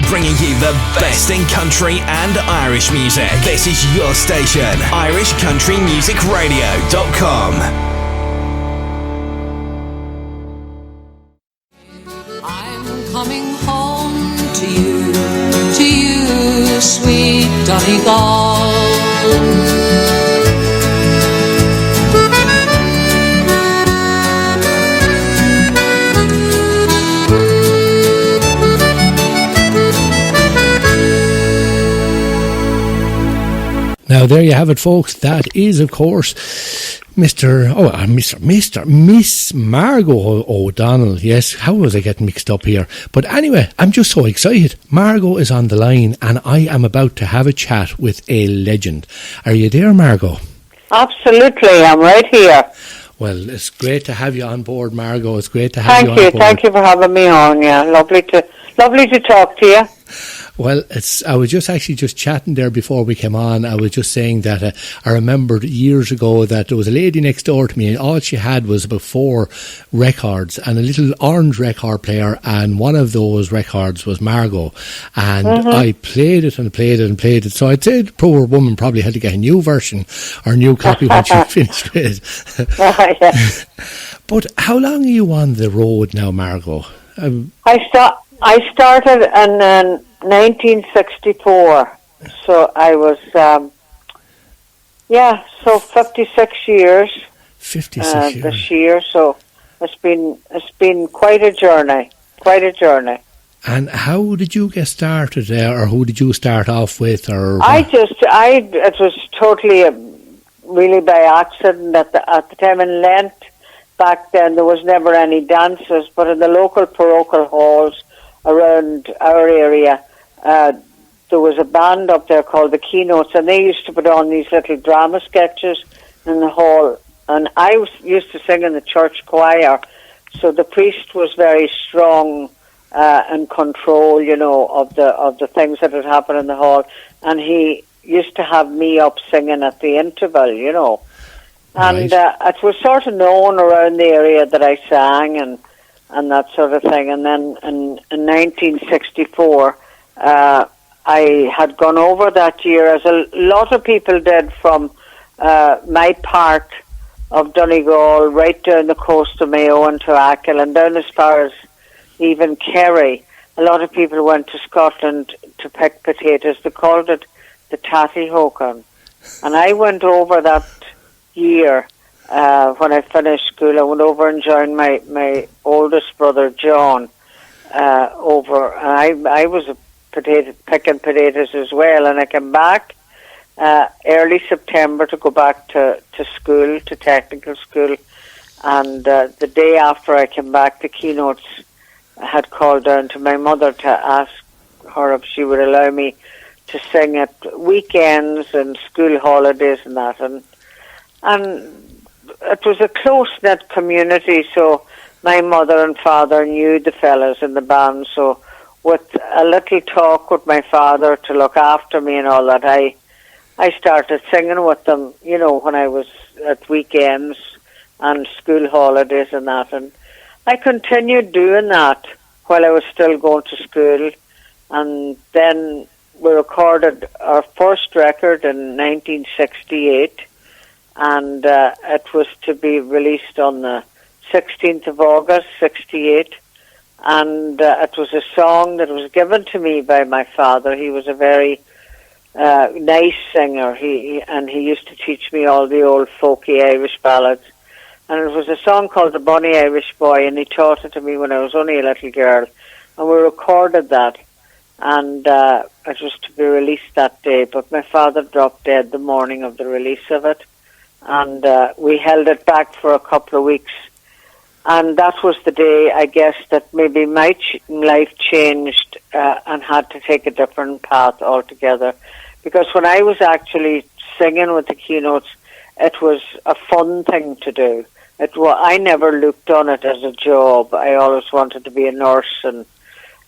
bringing you the best in country and Irish music. This is your station, irishcountrymusicradio.com. I'm coming home to you, sweet Donegal. Now, there you have it, folks. That is, of course, Miss Margo O'Donnell. Yes, how was I getting mixed up here? But anyway, I'm just so excited. Margo is on the line, and I am about to have a chat with a legend. Are you there, Margo? Absolutely, I'm right here. Well, it's great to have you on board, Margo. It's great to have you on board. Thank you for having me on. Yeah, lovely to talk to you. Well, I was just chatting there before we came on. I was just saying that I remembered years ago that there was a lady next door to me, and all she had was about 4 records and a little orange record player, and one of those records was Margo. And I played it and played it and played it. So I'd say the poor woman probably had to get a new version or a new copy when she finished it. Yeah. But how long are you on the road now, Margo? I started in 1964, so I was, 56 years. 56 years. This year, so it's been quite a journey. And how did you get started there, or who did you start off with? Or it was totally really by accident at the time in Lent. Back then, there was never any dances, but in the local parochial halls around our area, there was a band up there called the Keynotes, and they used to put on these little drama sketches in the hall. And I used to sing in the church choir, so the priest was very strong in control, of the things that had happened in the hall, and he used to have me up singing at the interval, And it was sort of known around the area that I sang and that sort of thing. And then in 1964, I had gone over that year, as a lot of people did, from my part of Donegal right down the coast of Mayo and to Achill and down as far as even Kerry. A lot of people went to Scotland to pick potatoes. They called it the Tatty Hokan. And I went over that year when I finished school. I went over and joined my oldest brother John over. I was picking potatoes as well, and I came back early September to go back to school, to technical school. And the day after I came back, the Keynotes had called down to my mother to ask her if she would allow me to sing at weekends and school holidays and that. And it was a close-knit community, so my mother and father knew the fellas in the band. So with a little talk with my father to look after me and all that, I started singing with them, when I was at weekends and school holidays and that. And I continued doing that while I was still going to school. And then we recorded our first record in 1968. And it was to be released on the 16th of August, 68. And it was a song that was given to me by my father. He was a very nice singer. He used to teach me all the old folky Irish ballads. And it was a song called The Bonny Irish Boy, and he taught it to me when I was only a little girl. And we recorded that. And it was to be released that day. But my father dropped dead the morning of the release of it. And we held it back for a couple of weeks. And that was the day, I guess, that maybe my life changed and had to take a different path altogether. Because when I was actually singing with the Keynotes, it was a fun thing to do. I never looked on it as a job. I always wanted to be a nurse and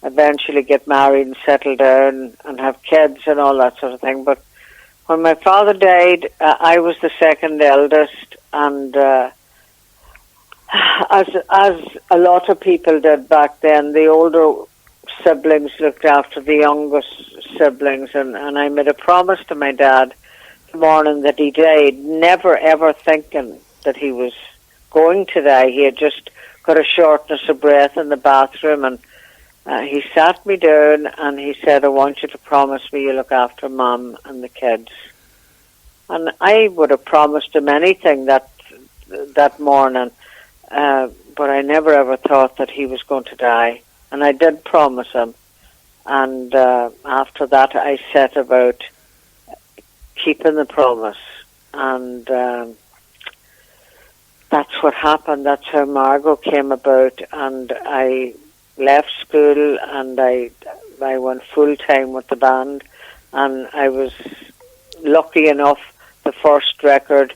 eventually get married and settle down and have kids and all that sort of thing. But when my father died, I was the second eldest, and as a lot of people did back then, the older siblings looked after the youngest siblings, and I made a promise to my dad the morning that he died, never ever thinking that he was going to die. He had just got a shortness of breath in the bathroom, and he sat me down and he said, I want you to promise me you look after Mum and the kids. And I would have promised him anything that morning, but I never ever thought that he was going to die. And I did promise him. And after that, I set about keeping the promise. And that's what happened. That's how Margo came about. And I left school and I went full-time with the band. And I was lucky enough, the first record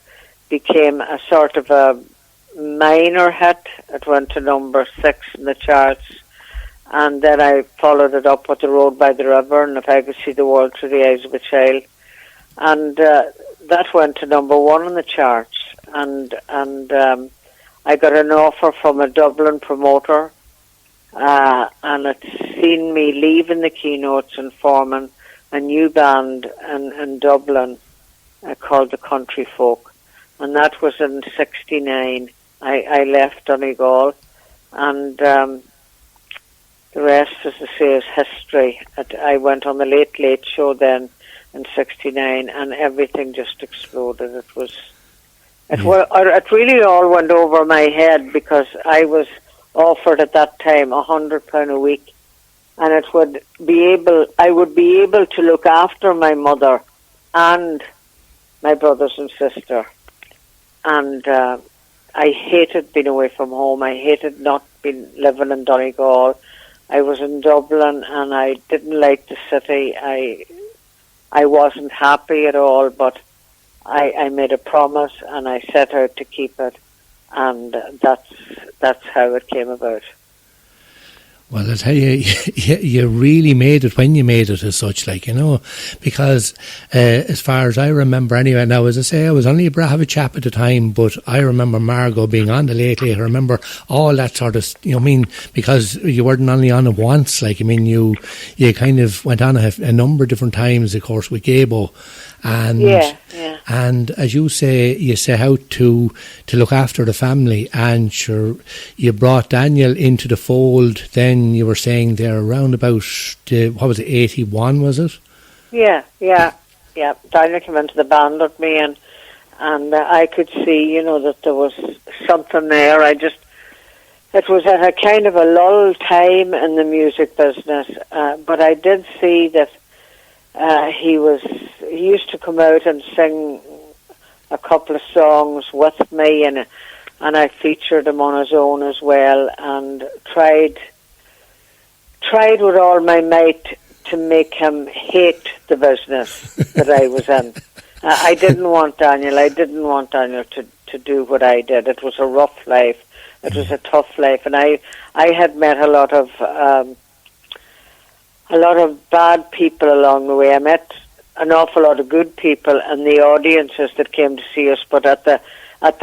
became a sort of a minor hit. It went to number 6 in the charts. And then I followed it up with The Road by the River and If I Could See the World Through the Eyes of a Child. And that went to number 1 in the charts. And I got an offer from a Dublin promoter, and it's seen me leaving the Keynotes and forming a new band in Dublin called the Country Folk. And that was in 1969. I left Donegal, and the rest, as I say, is history. I went on the Late Late Show then in 1969, and everything just exploded. It really all went over my head, because I was offered at that time £100 a week, and I would be able to look after my mother and my brothers and sister. And I hated being away from home. I hated not being living in Donegal. I was in Dublin, and I didn't like the city. I wasn't happy at all, but I made a promise, and I set out to keep it, and that's how it came about. Well, I tell you, you really made it when you made it as such, like, you know, because as far as I remember anyway, now, as I say, I was only a brave chap at the time, but I remember Margo being on the Late Late. I remember all that sort of, you know, I mean, because you weren't only on it once, like, I mean, you kind of went on a number of different times, of course, with Gabo. And and as you say, you set out to look after the family, and sure, you brought Daniel into the fold. Then you were saying there around about what was it, 81, was it? Yeah. Daniel came into the band with me, and I could see, you know, that there was something there. It was at a kind of a lull time in the music business, but I did see that he used to come out and sing a couple of songs with me, and I featured him on his own as well, and tried with all my might to make him hate the business that I was in. I didn't want Daniel to do what I did. It was a rough life. It was a tough life, and I had met a lot of bad people along the way. I met an awful lot of good people in the audiences that came to see us, but at the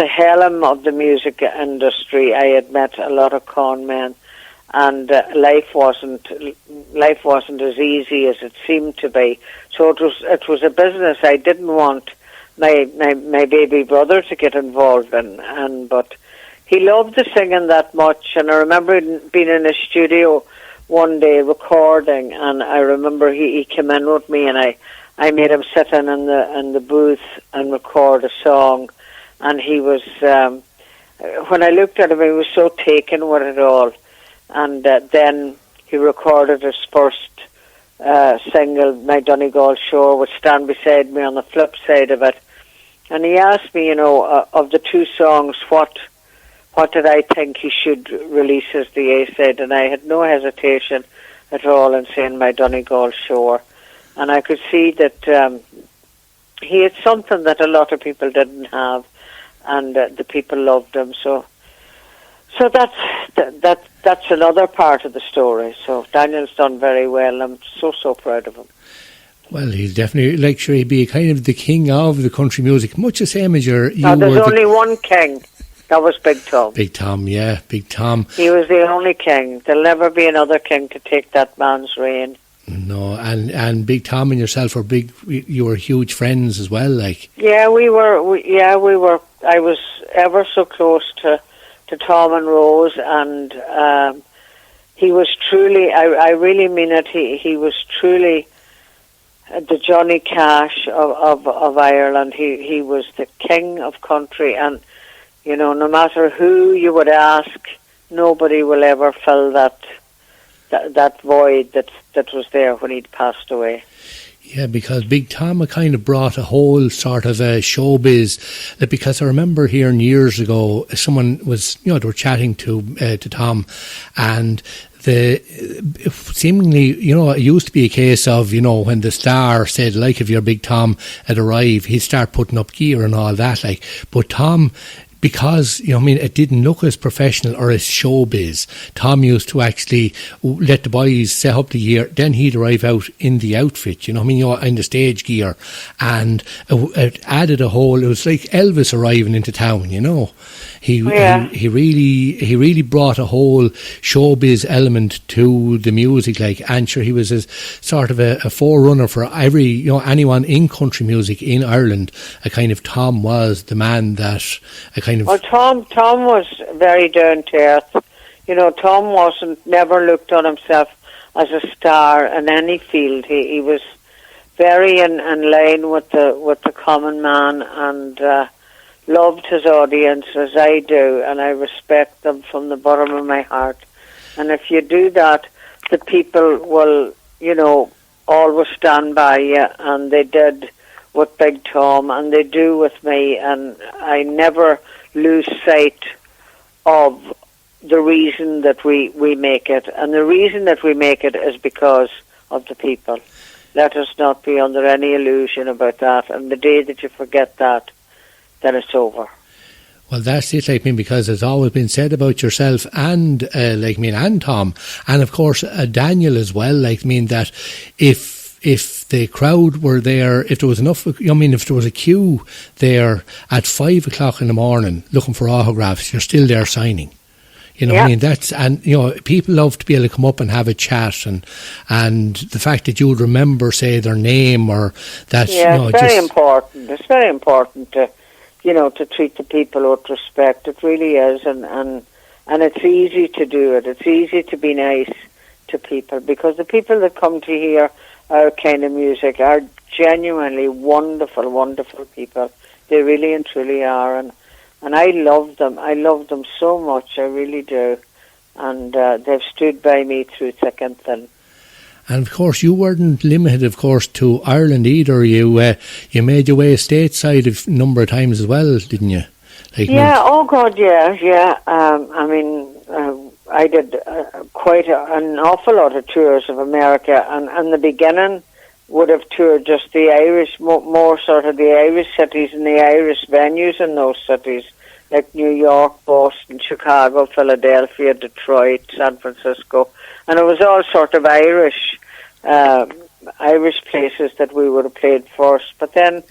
helm of the music industry, I had met a lot of con men, and life wasn't as easy as it seemed to be. So it was a business I didn't want my baby brother to get involved in, but he loved the singing that much. And I remember being in a studio one day recording, and I remember he came in with me, and I made him sit in the booth and record a song, and he was when I looked at him, he was so taken with it all. And then he recorded his first single, My Donegal Shore, which Stand Beside Me on the flip side of it. And he asked me, you know, of the two songs, what did I think he should release as the A-side? And I had no hesitation at all in saying My Donegal Shore. And I could see that he had something that a lot of people didn't have, and the people loved him. So that's another part of the story. So Daniel's done very well. I'm so proud of him. Well, he's definitely, like, sure, he'd be kind of the king of the country music, much the same as you there's only one king. That was Big Tom. Big Tom, yeah, Big Tom. He was the only king. There'll never be another king to take that man's reign. No, and Big Tom and yourself were you were huge friends as well, like. Yeah, we were. I was ever so close to Tom and Rose, and he was truly, I really mean it, he was truly the Johnny Cash of Ireland. He was the king of country, and, you know, no matter who you would ask, nobody will ever fill that void that was there when he'd passed away. Yeah, because Big Tom kind of brought a whole sort of showbiz. Because I remember hearing years ago, someone was, you know, they were chatting to Tom, and seemingly, you know, it used to be a case of, you know, when the star said, like, if your Big Tom had arrived, he'd start putting up gear and all that, like. But Tom, because, you know, I mean, it didn't look as professional or as showbiz. Tom used to actually let the boys set up the gear, then he'd arrive out in the outfit, you know, I mean, you know, in the stage gear, and it added a whole. It was like Elvis arriving into town, you know. He really brought a whole showbiz element to the music, like, and sure, he was a sort of a forerunner for every, you know, anyone in country music in Ireland. A kind of Tom was the man that a kind of. Well, Tom was very down to earth. You know, Tom never looked on himself as a star in any field. He was very in line with the common man, and loved his audience as I do, and I respect them from the bottom of my heart. And if you do that, the people will, you know, always stand by you, and they did with Big Tom, and they do with me, and I never lose sight of the reason that we make it. And the reason that we make it is because of the people. Let us not be under any illusion about that. And the day that you forget that, then it's over. Well, that's it, like me, because it's always been said about yourself and like me and Tom, and of course Daniel as well. Like me, that if the crowd were there, if there was enough, I mean, if there was a queue there at 5 o'clock in the morning looking for autographs, you're still there signing. You know, yeah. I mean, that's, and, you know, people love to be able to come up and have a chat, and the fact that you would remember, say, their name, or that, yeah, you know, it's very important. It's very important to, you know, to treat the people with respect. It really is, and it's easy to do it. It's easy to be nice to people, because the people that come to hear our kind of music are genuinely wonderful, wonderful people. They really and truly are, and I love them. I love them so much. I really do. And they've stood by me through thick and thin. And of course, you weren't limited, of course, to Ireland either. You made your way stateside a number of times as well, didn't you? Like, yeah. Oh God, yeah. I mean, I did quite an awful lot of tours of America, and in the beginning would have toured just the Irish, more sort of the Irish cities and the Irish venues in those cities, like New York, Boston, Chicago, Philadelphia, Detroit, San Francisco, and it was all sort of Irish places that we would have played first. But then,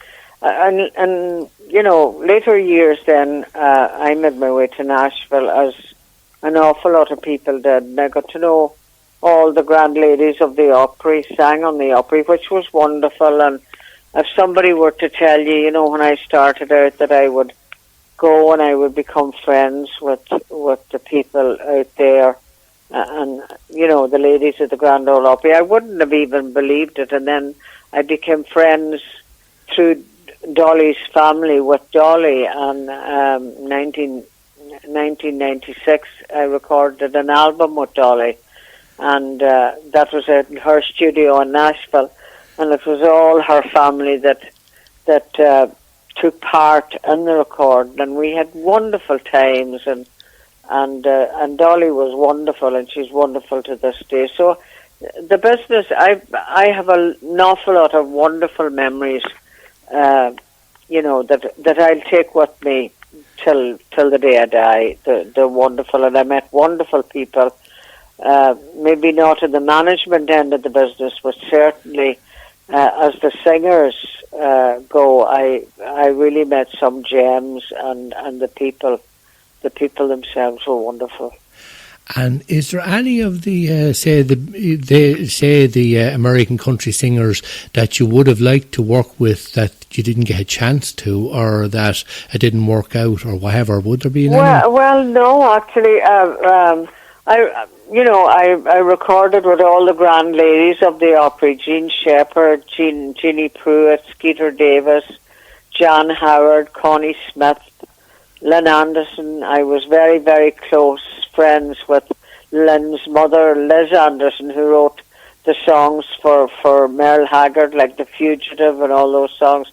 and you know, later years then, I made my way to Nashville, as an awful lot of people did, and I got to know all the grand ladies of the Opry, sang on the Opry, which was wonderful. And if somebody were to tell you, you know, when I started out, that I would go and I would become friends with the people out there, and, you know, the ladies of the Grand Ole Opry, I wouldn't have even believed it. And then I became friends through Dolly's family with Dolly, and 1996 I recorded an album with Dolly, and that was out in her studio in Nashville, and it was all her family that took part in the recording, and we had wonderful times, and Dolly was wonderful, and she's wonderful to this day. So the business, I have an awful lot of wonderful memories, you know, that I'll take with me till the day I die. They're wonderful, and I met wonderful people. Maybe not in the management end of the business, but certainly as the singers go, I really met some gems, and the people the people themselves were wonderful. And is there any of the the American country singers that you would have liked to work with that you didn't get a chance to, or that it didn't work out, or whatever? Would there be any? Well, no, actually, I recorded with all the grand ladies of the Opry: Jean Shepherd, Jeannie Pruitt, Skeeter Davis, John Howard, Connie Smith, Lynn Anderson. I was very, very close friends with Lynn's mother, Liz Anderson, who wrote the songs for Merle Haggard, like The Fugitive and all those songs.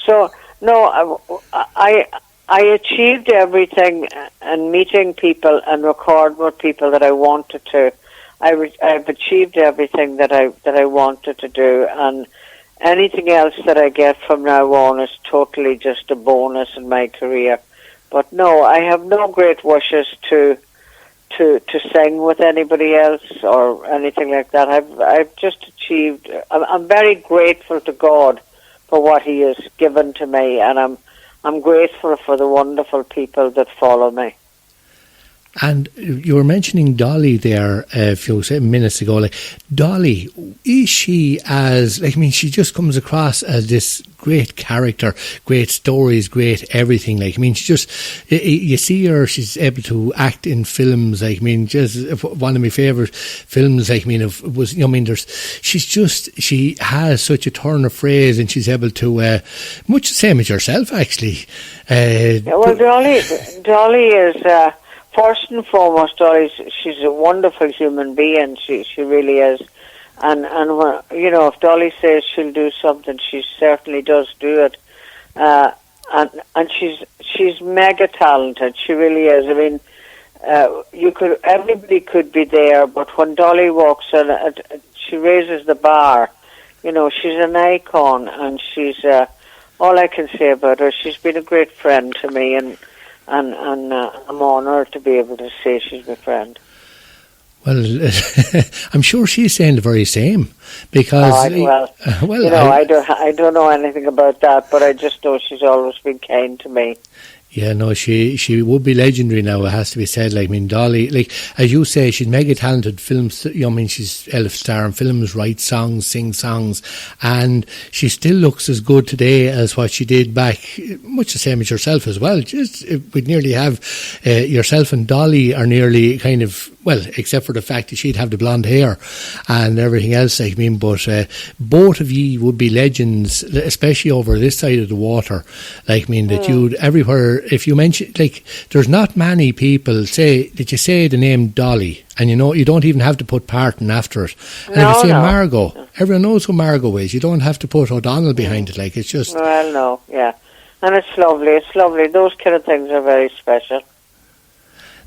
So, no, I achieved everything and meeting people and recording with people that I wanted to. I've achieved everything that I wanted to do, and anything else that I get from now on is totally just a bonus in my career. But no, I have no great wishes to sing with anybody else or anything like that. I've just achieved. I'm very grateful to God for what He has given to me, and I'm grateful for the wonderful people that follow me. And you were mentioning Dolly there a few minutes ago. Like, Dolly, is she she just comes across as this great character, great stories, great everything. Like, she just, you see her, she's able to act in films. Like, just one of my favourite films, she has such a turn of phrase, and she's able to, much the same as yourself, actually. Dolly is, first and foremost, she's a wonderful human being. She really is, and if Dolly says she'll do something, she certainly does do it. And she's mega talented. She really is. Everybody could be there, but when Dolly walks in, she raises the bar. She's an icon, and she's all I can say about her. She's been a great friend to me, and I'm honoured to be able to say she's my friend. Well, I'm sure she's saying the very same, because I don't know anything about that, but I just know she's always been kind to me. Yeah, no, she would be legendary now, it has to be said. Dolly, as you say, she's mega talented. Films, she's Elf Star in films, writes songs, sings songs, and she still looks as good today as what she did back, much the same as yourself as well. We'd nearly have, yourself and Dolly are nearly kind of, well, except for the fact that she'd have the blonde hair and everything else, but both of you would be legends, especially over this side of the water. That you'd everywhere, if you mention, there's not many people say the name Dolly, and you don't even have to put Parton after it. And if you say Margo, everyone knows who Margo is. You don't have to put O'Donnell behind it. It's just... Well, no, yeah. And it's lovely. Those kind of things are very special.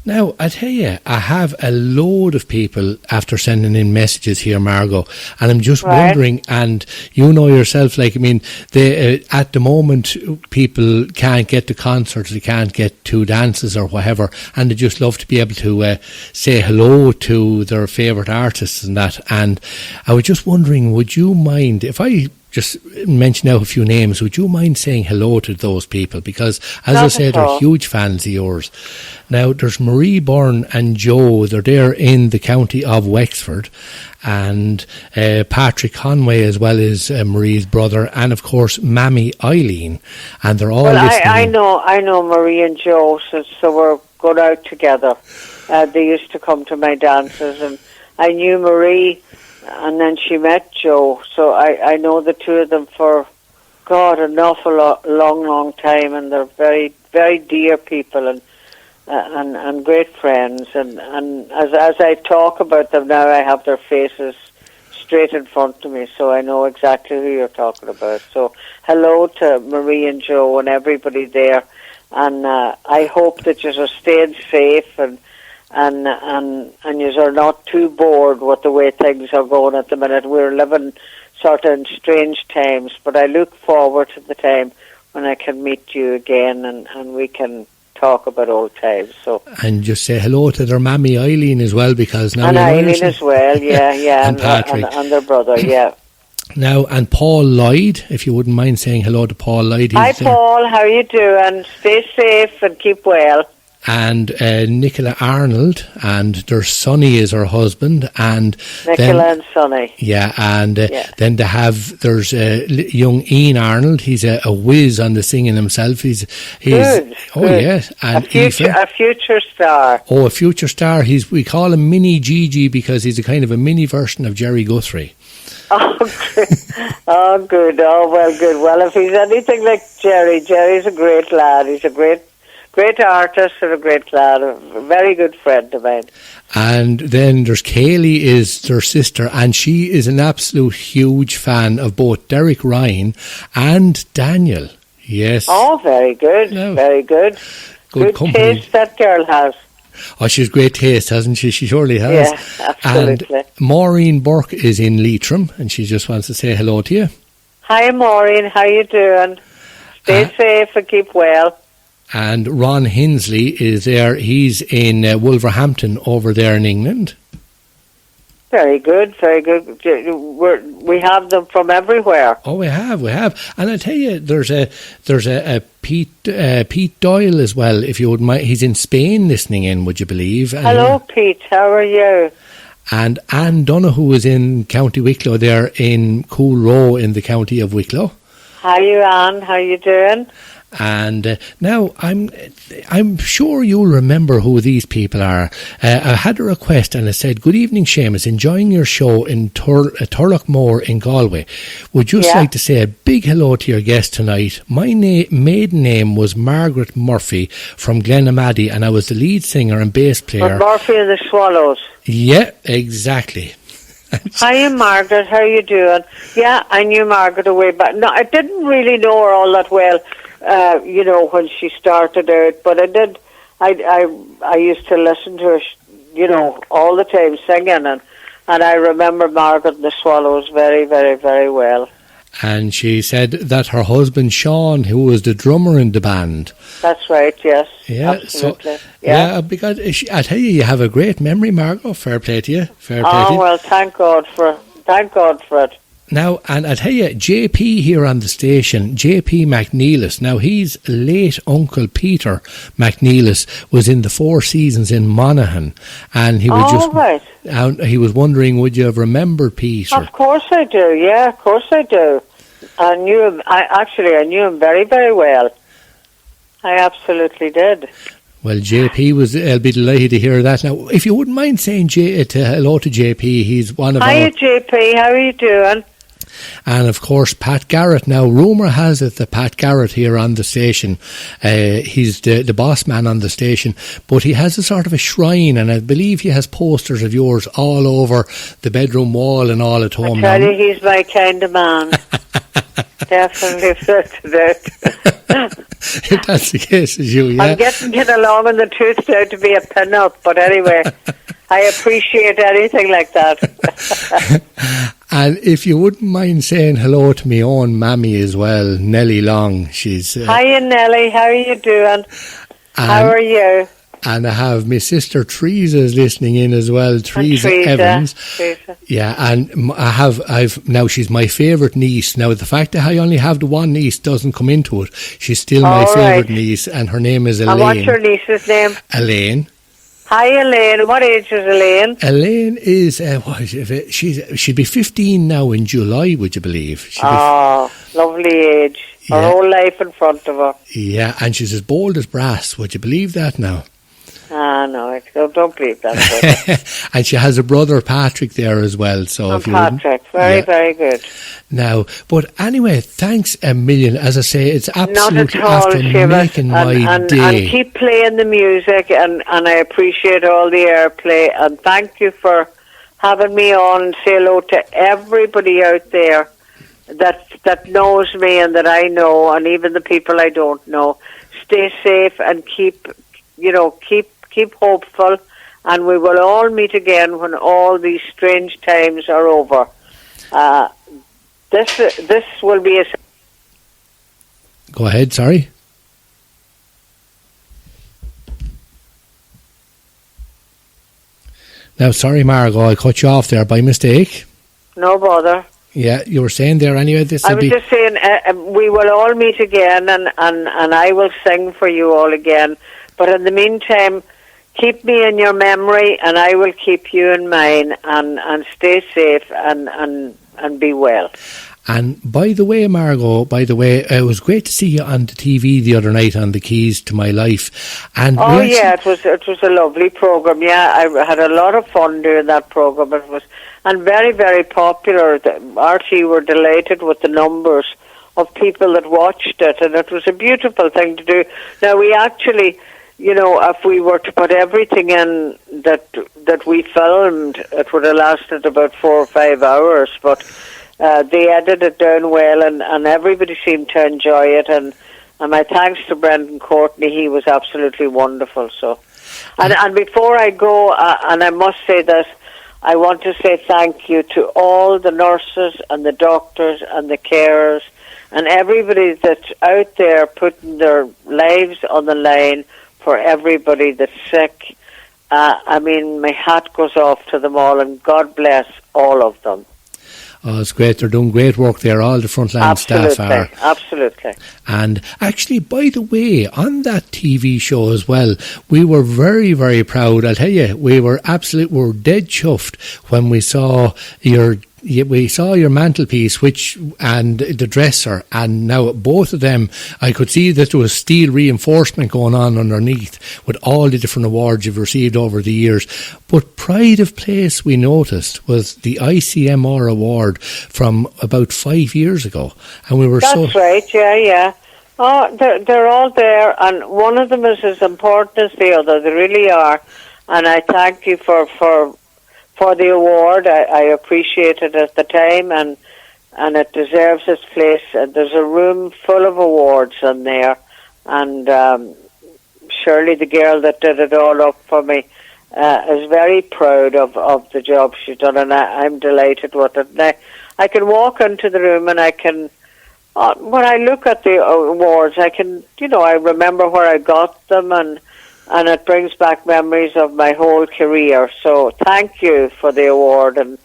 Now, I tell you, I have a load of people after sending in messages here, Margo, and I'm just wondering, and you know yourself, at the moment, people can't get to concerts, they can't get to dances or whatever, and they just love to be able to say hello to their favourite artists and that. And I was just wondering, would you mind, if I just mention out a few names, would you mind saying hello to those people? Because, as I said, they're huge fans of yours. Now, there's Marie Byrne and Joe. They're there in the county of Wexford. And Patrick Conway, as well as Marie's brother. And, of course, Mammy Eileen. And they're all listening. I know Marie and Joe, so we're going out together. They used to come to my dances. And I knew Marie... And then she met Joe, so I know the two of them for, an awful long time, and they're very, very dear people and great friends. And as I talk about them now, I have their faces straight in front of me, so I know exactly who you're talking about. So hello to Marie and Joe and everybody there, and I hope that you're staying safe and you are not too bored with the way things are going at the minute. We're living sort of in strange times, but I look forward to the time when I can meet you again and we can talk about old times. So, and just say hello to their mammy Eileen as well, because now... And Eileen as well, yeah. And Patrick. And their brother, yeah. Now, and Paul Lloyd, if you wouldn't mind saying hello to Paul Lloyd. Hi, Paul, how are you doing? Stay safe and keep well. and Nicola Arnold, and their Sonny is her husband, and Nicola and Sonny. Yeah, and then there's young Ian Arnold. He's a whiz on the singing himself. He's good. Yes, and a future star. Oh, a future star. We call him Mini Gigi because he's a kind of a mini version of Jerry Guthrie. Oh, good. Oh, good. Oh, well, good. Well, if he's anything like Jerry's a great lad. He's a great artist and a great lad. A very good friend of mine. And then there's Kaylee, is their sister, and she is an absolute huge fan of both Derek Ryan and Daniel. Yes. Oh, very good. No. Very good. Good taste that girl has. Oh, she's great taste, hasn't she? She surely has. Yeah, absolutely. And Maureen Burke is in Leitrim, and she just wants to say hello to you. Hi, Maureen. How you doing? Stay safe and keep well. And Ron Hinsley is there. He's in Wolverhampton over there in England. Very good, very good. We have them from everywhere. Oh, we have, and I tell you, there's a Pete Doyle as well. If you would mind, he's in Spain listening in. Would you believe? And hello, Pete. How are you? And Anne Donoghue is in County Wicklow. There in Cool Row in the county of Wicklow. How you, Anne? How you doing? And now I'm sure you'll remember who these people are. I had a request and I said, "Good evening, Seamus. Enjoying your show in Turlockmore in Galway. Would just like to say a big hello to your guest tonight. My maiden name was Margaret Murphy from Glenamaddy, and I was the lead singer and bass player." Murphy and the Swallows. Yeah, exactly. Hi, Margaret. How you doing? Yeah, I knew Margaret away back. No, I didn't really know her all that well. When she started out, but I did. I used to listen to her, all the time singing, and I remember Margaret and the Swallows very, very, very well. And she said that her husband Sean, who was the drummer in the band. That's right. Yes. Yeah. Absolutely. Because I tell you have a great memory, Margo. Fair play to you. Well, thank God for it. Now, and I tell you, JP here on the station, JP McNeilis. Now, his late uncle Peter McNeilis was in the Four Seasons in Monaghan, and he was he was wondering, would you have remembered Peter? Of course I do. Yeah, of course I do. I knew him. I knew him very, very well. I absolutely did. Well, JP I'll be delighted to hear that. Now, if you wouldn't mind saying hello to JP, he's one of Hiya, JP. How are you doing? And of course, Pat Garrett. Now, rumour has it that Pat Garrett here on the station, he's the boss man on the station, but he has a sort of a shrine, and I believe he has posters of yours all over the bedroom wall and all at home. I tell you, he's my kind of man. Definitely fit that. If that's the case, as you, yeah. I'm getting along in the tooth now to be a pin-up, but anyway, I appreciate anything like that. And if you wouldn't mind saying hello to me own mammy as well, Nellie Long. She's hiya, Nellie. How are you doing? How are you? And I have my sister Teresa is listening in as well, Teresa Evans. Teresa. Yeah, and I've now she's my favourite niece. Now the fact that I only have the one niece doesn't come into it. She's still my favourite niece, and her name is Elaine. And what's your niece's name? Elaine. Hi, Elaine. What age is Elaine? Elaine is she'd be 15 now in July. Would you believe? Lovely age. Her whole life in front of her. Yeah, and she's as bold as brass. Would you believe that now? No, I don't believe that. And she has a brother, Patrick, there as well. So if Patrick, very good. Now, but anyway, thanks a million. As I say, it's absolutely not at all, after Seamus, making my day. And keep playing the music, and I appreciate all the airplay, and thank you for having me on, and say hello to everybody out there that knows me and that I know, and even the people I don't know. Stay safe and keep hopeful, and we will all meet again when all these strange times are over. This will be a... Go ahead, sorry. Now, sorry, Margo, I cut you off there by mistake. No bother. Yeah, you were saying there anyway. I was just saying we will all meet again, and I will sing for you all again. But in the meantime, keep me in your memory, and I will keep you in mine, and stay safe and be well. And by the way, Margo, it was great to see you on the TV the other night on The Keys to My Life. And it was a lovely program. Yeah, I had a lot of fun doing that program. It was, and very, very popular. RT were delighted with the numbers of people that watched it, and it was a beautiful thing to do. Now, we actually, if we were to put everything in that we filmed, it would have lasted about 4 or 5 hours, but they edited it down well, and everybody seemed to enjoy it, and my thanks to Brendan Courtney. He was absolutely wonderful. So, and before I go, and I must say this, I want to say thank you to all the nurses and the doctors and the carers and everybody that's out there putting their lives on the line for everybody that's sick. I mean, my hat goes off to them all, and God bless all of them. Oh, it's great. They're doing great work there. All the frontline staff are. Absolutely. And actually, by the way, on that TV show as well, we were very, very proud. I'll tell you, we were dead chuffed when we saw your mantelpiece, and the dresser, and now both of them, I could see that there was steel reinforcement going on underneath with all the different awards you've received over the years. But pride of place, we noticed, was the ICMR award from about 5 years ago, and we were That's right, yeah. Oh, they're all there, and one of them is as important as the other. They really are, and I thank you for the award. I appreciate it at the time, and it deserves its place. There's a room full of awards in there, and Shirley, the girl that did it all up for me, is very proud of the job she's done, and I'm delighted with it. Now, I can walk into the room, and I can, when I look at the awards, I can, I remember where I got them, and it brings back memories of my whole career. So thank you for the award, and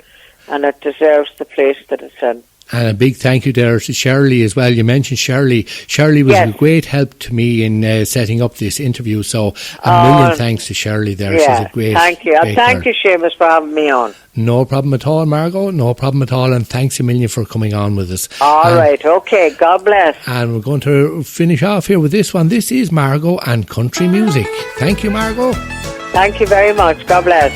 it deserves the place that it's in. And a big thank you there to Shirley as well. You mentioned Shirley. Shirley was a great help to me in setting up this interview. So a million thanks to Shirley there. Yeah, she's a great thank you. And thank you, Seamus, for having me on. No problem at all, Margo. No problem at all. And thanks a million for coming on with us. All right. Okay. God bless. And we're going to finish off here with this one. This is Margo and country music. Thank you, Margo. Thank you very much. God bless.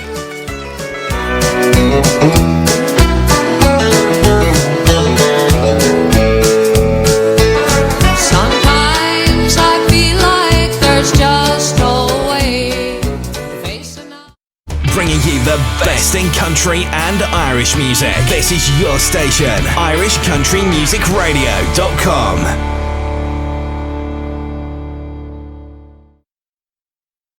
Bringing you the best in country and Irish music. This is your station, irishcountrymusicradio.com.